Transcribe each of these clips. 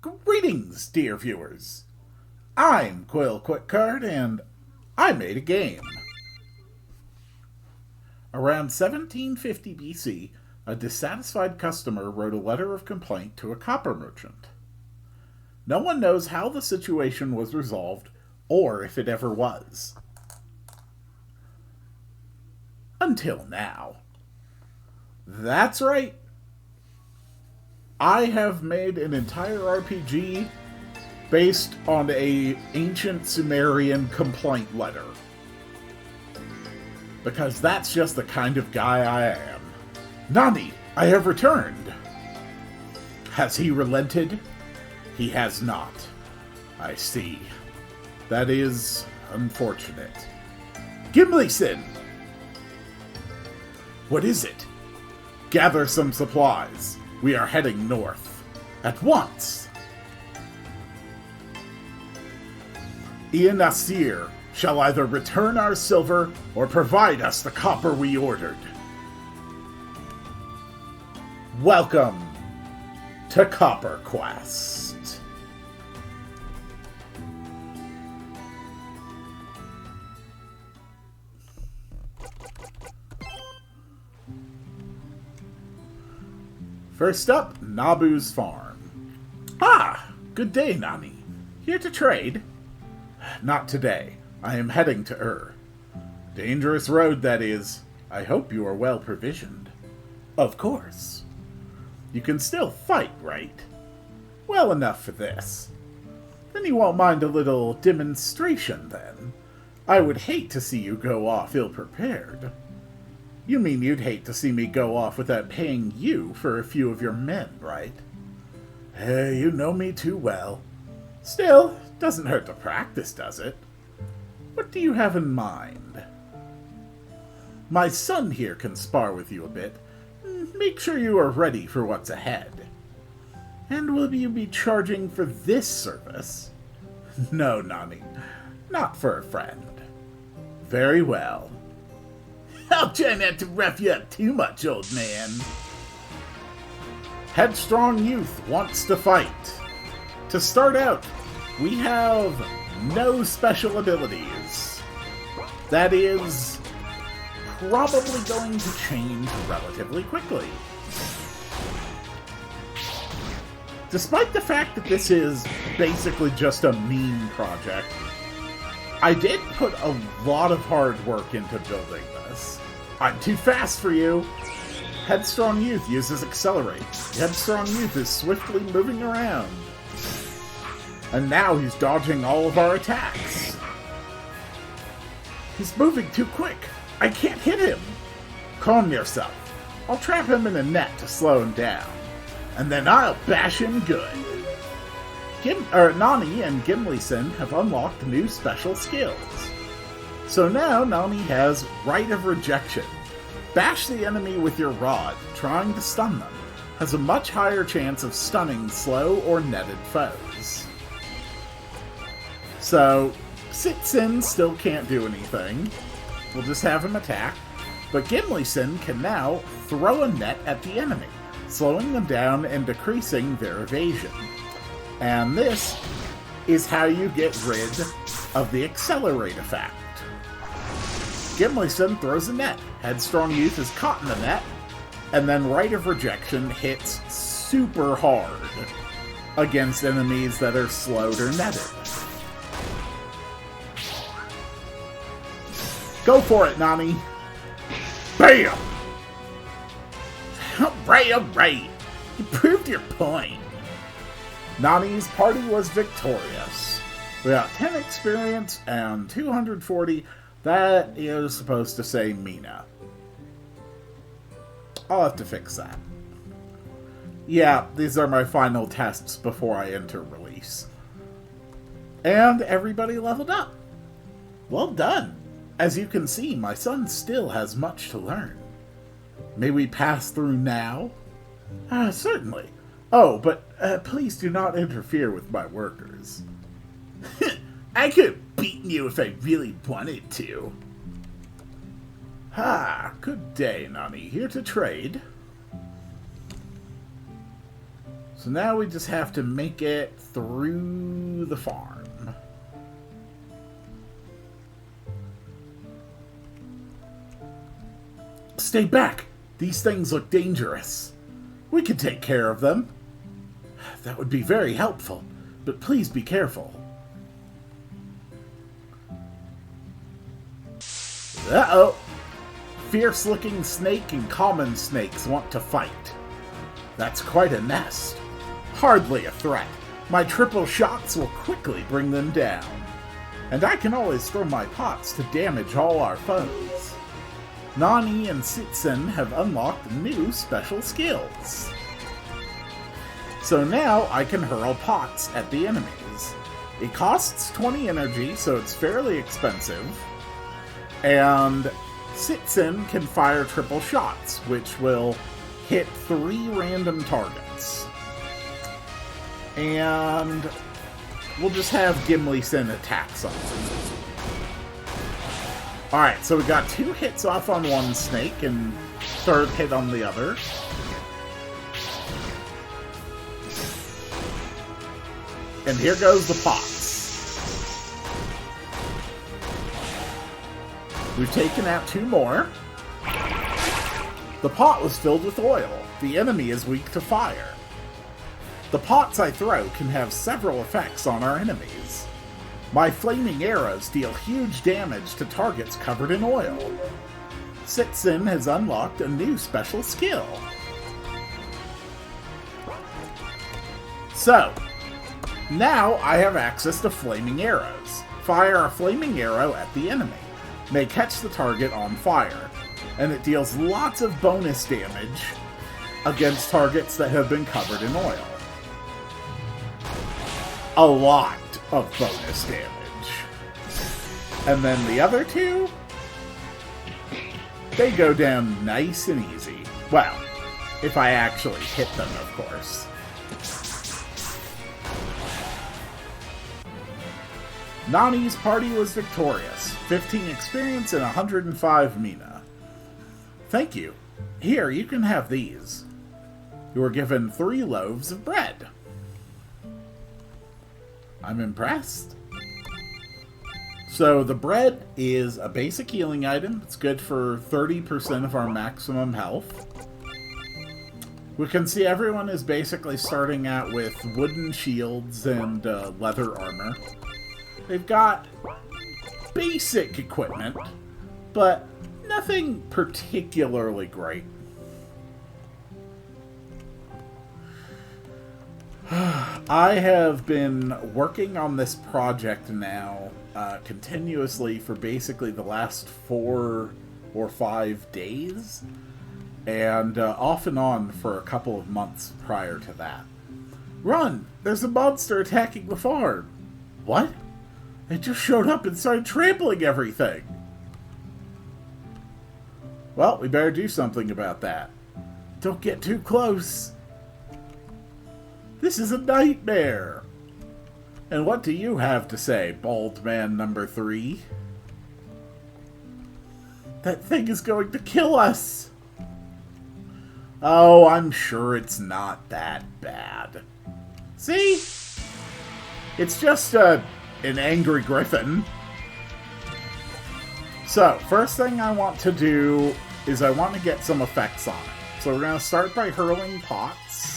Greetings, dear viewers. I'm Quill Quickcard, and I made a game. Around 1750 BC, a dissatisfied customer wrote a letter of complaint to a copper merchant. No one knows how the situation was resolved, or if it ever was. Until now. That's right. I have made an entire RPG based on a ancient Sumerian complaint letter. Because that's just the kind of guy I am. Nani, I have returned. Has he relented? He has not. I see. That is unfortunate. Gimli-san! What is it? Gather some supplies. We are heading north. At once! Ea-Nasir shall either return our silver or provide us the copper we ordered. Welcome to CopperQuest. First up, Nabu's farm. Ah, good day, Nani. Here to trade? Not today. I am heading to Dangerous road, that is. I hope you are well provisioned. Of course. You can still fight, right? Well enough for this. Then you won't mind a little demonstration, then. I would hate to see you go off ill-prepared. You mean you'd hate to see me go off without paying you for a few of your men, right? You know me too well. Still, doesn't hurt to practice, does it? What do you have in mind? My son here can spar with you a bit. Make sure you are ready for what's ahead. And will you be charging for this service? No, Nani. Not for a friend. Very well. I'll try not to rough you up too much, old man. Headstrong youth wants to fight. To start out, we have no special abilities. That is probably going to change relatively quickly. Despite the fact that this is basically just a meme project, I did put a lot of hard work into building this. I'm too fast for you. Headstrong Youth uses Accelerate. Headstrong Youth is swiftly moving around. And now he's dodging all of our attacks. He's moving too quick. I can't hit him. Calm yourself. I'll trap him in a net to slow him down. And then I'll bash him good. Nani and Gimli-san have unlocked new special skills. So now Nani has Right of Rejection. Bash the enemy with your rod, trying to stun them. Has a much higher chance of stunning slow or netted foes. So, Sit-Sin still can't do anything. We'll just have him attack. But Gimli-san can now throw a net at the enemy, slowing them down and decreasing their evasion. And this is how you get rid of the Accelerate effect. Gimli-san throws a net. Headstrong Youth is caught in the net, and then Right of Rejection hits super hard against enemies that are slowed or netted. Go for it, Nani! Bam! Hooray! You proved your point. Nani's party was victorious. We got 10 experience and 240. That is supposed to say Mina. I'll have to fix that. Yeah, these are my final tests before I enter release. And everybody leveled up. Well done. As you can see, my son still has much to learn. May we pass through now? Certainly. Oh, but please do not interfere with my workers. I could have beaten you if I really wanted to. Good day, Nani. Here to trade. So now we just have to make it through the farm. Stay back! These things look dangerous. We can take care of them. That would be very helpful, but please be careful. Uh-oh! Fierce-looking snake and common snakes want to fight. That's quite a nest. Hardly a threat. My triple shots will quickly bring them down. And I can always throw my pots to damage all our foes. Nani and Sitsen have unlocked new special skills. So now I can hurl pots at the enemies. It costs 20 energy, so it's fairly expensive. And Sitsen can fire triple shots, which will hit 3 random targets. And we'll just have Gimli send attacks on them. Alright, so we got 2 hits off on one snake and 3rd hit on the other. And here goes the pots. We've taken out 2 more. The pot was filled with oil. The enemy is weak to fire. The pots I throw can have several effects on our enemies. My flaming arrows deal huge damage to targets covered in oil. Sitsen has unlocked a new special skill. So, now I have access to flaming arrows. Fire a flaming arrow at the enemy. May catch the target on fire, and it deals lots of bonus damage against targets that have been covered in oil. A lot of bonus damage. And then the other 2, they go down nice and easy. Well, if I actually hit them, of course. Nani's party was victorious. 15 experience and 105 mina. Thank you. Here, you can have these. You were given 3 loaves of bread. I'm impressed. So the bread is a basic healing item. It's good for 30% of our maximum health. We can see everyone is basically starting out with wooden shields and leather armor. They've got basic equipment, but nothing particularly great. I have been working on this project now continuously for basically the last 4 or 5 days, and off and on for a couple of months prior to that. Run! There's a monster attacking the farm! What? It just showed up and started trampling everything! Well, we better do something about that. Don't get too close! This is a nightmare! And what do you have to say, bald man number 3? That thing is going to kill us! Oh, I'm sure it's not that bad. See? It's just an angry Griffin. So, first thing I want to do is I want to get some effects on it. So we're going to start by hurling pots.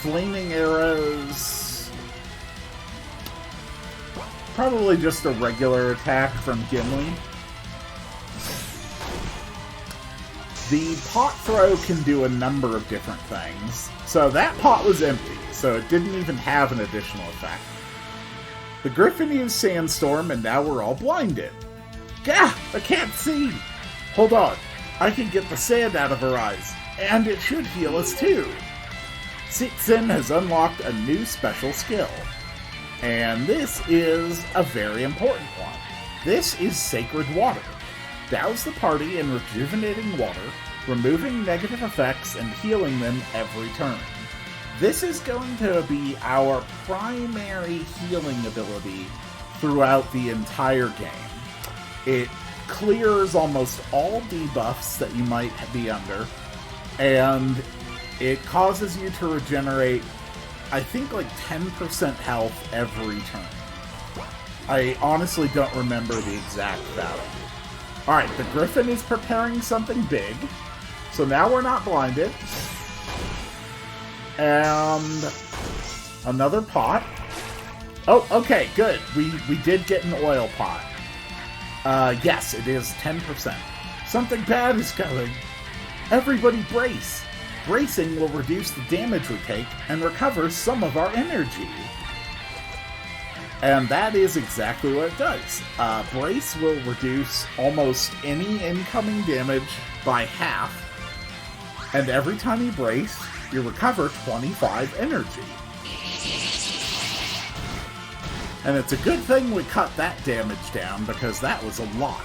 Flaming arrows. Probably just a regular attack from Gimli. The pot throw can do a number of different things. So that pot was empty, so it didn't even have an additional effect. The Griffin used Sandstorm, and now we're all blinded. Gah! I can't see! Hold on. I can get the sand out of her eyes. And it should heal us too. Sitsen has unlocked a new special skill. And this is a very important one. This is Sacred Water. Douse the party in rejuvenating water, removing negative effects and healing them every turn. This is going to be our primary healing ability throughout the entire game. It clears almost all debuffs that you might be under. and it causes you to regenerate, I think, like 10% health every turn. I honestly don't remember the exact value. Alright, the Griffin is preparing something big. So now we're not blinded. And another pot. Oh, okay, good. We did get an oil pot. Yes, it is 10%. Something bad is coming. Everybody brace. Bracing will reduce the damage we take and recover some of our energy. And that is exactly what it does. Brace will reduce almost any incoming damage by half. And every time you brace, you recover 25 energy. And it's a good thing we cut that damage down, because that was a lot.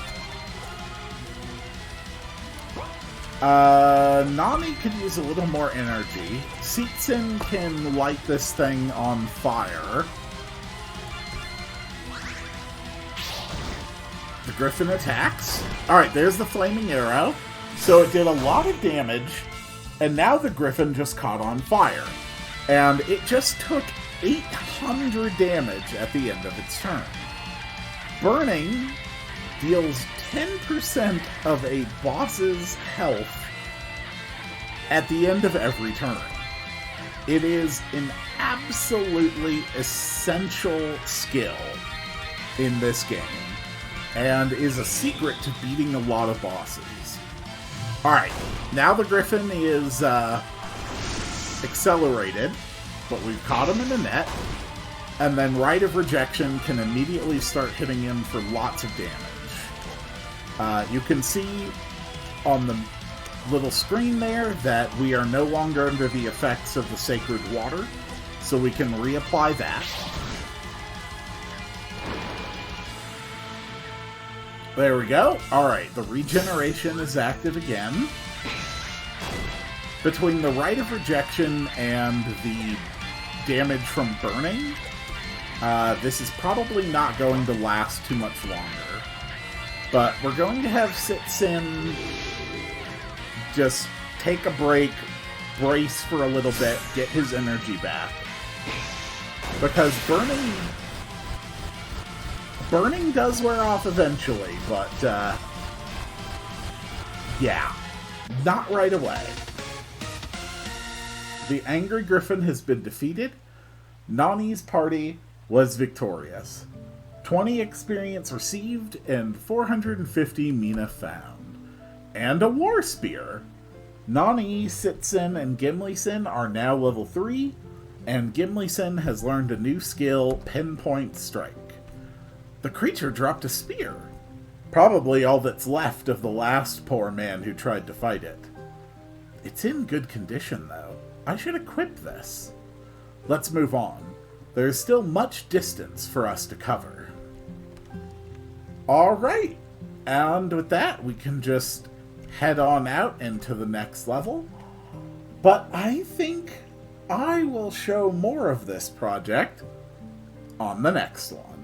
Nani could use a little more energy. Seetsin can light this thing on fire. The Griffin attacks. Alright, there's the flaming arrow. So it did a lot of damage, and now the Griffin just caught on fire. And it just took 800 damage at the end of its turn. Burning deals 10% of a boss's health at the end of every turn. It is an absolutely essential skill in this game, and is a secret to beating a lot of bosses. Alright, now the Griffin is accelerated, but we've caught him in the net, and then Rite of Rejection can immediately start hitting him for lots of damage. You can see on the little screen there that we are no longer under the effects of the Sacred Water, so we can reapply that. There we go. Alright, the regeneration is active again. Between the Rite of Rejection and the damage from burning, this is probably not going to last too much longer. But we're going to have Seetsin just take a break, brace for a little bit, get his energy back. Because burning does wear off eventually, but, yeah, not right away. The Angry Griffin has been defeated. Nani's party was victorious. 20 experience received, and 450 mina found. And a War Spear! Nani, Seetsin, and Gimli-sen are now level 3, and Gimli-sen has learned a new skill, Pinpoint Strike. The creature dropped a spear. Probably all that's left of the last poor man who tried to fight it. It's in good condition, though. I should equip this. Let's move on. There is still much distance for us to cover. Alright, and with that, we can just head on out into the next level. But I think I will show more of this project on the next one.